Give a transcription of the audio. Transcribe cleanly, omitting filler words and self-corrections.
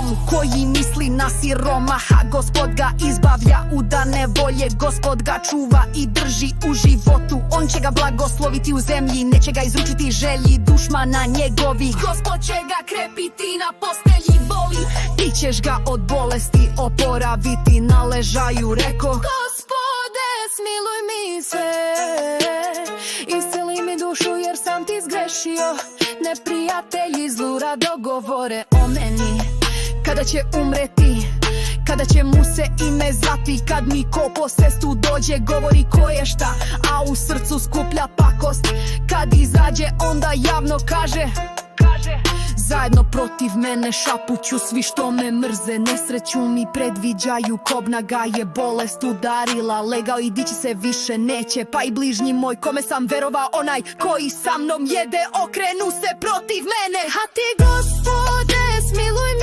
zlom koji misli na siromaha. Gospod ga izbavlja udane volje, Gospod ga čuva i drži u životu. On će ga blagosloviti u zemlji, neće ga izručiti želji dušmana njegovih. Gospod će ga krepiti na postelji boli, ti ćeš ga od bolesti oporaviti na ležaju. Reko, Gospode, smiluj mi se, isceli mi dušu jer sam ti zgrešio. Neprijatelji zlurado govore o meni, kada će umreti, kada će mu se ime zvati. Kad mi ko po svestu dođe, govori ko je šta, a u srcu skuplja pakost. Kad izađe, onda javno kaže, zajedno protiv mene šapuću svi što me mrze. Nesreću mi predviđaju, kobna ga je bolest udarila. Legao i dići se više neće, pa i bližnji moj kome sam verovao, onaj koji sa mnom jede, okrenu se protiv mene. A ti, Gospode, smiluj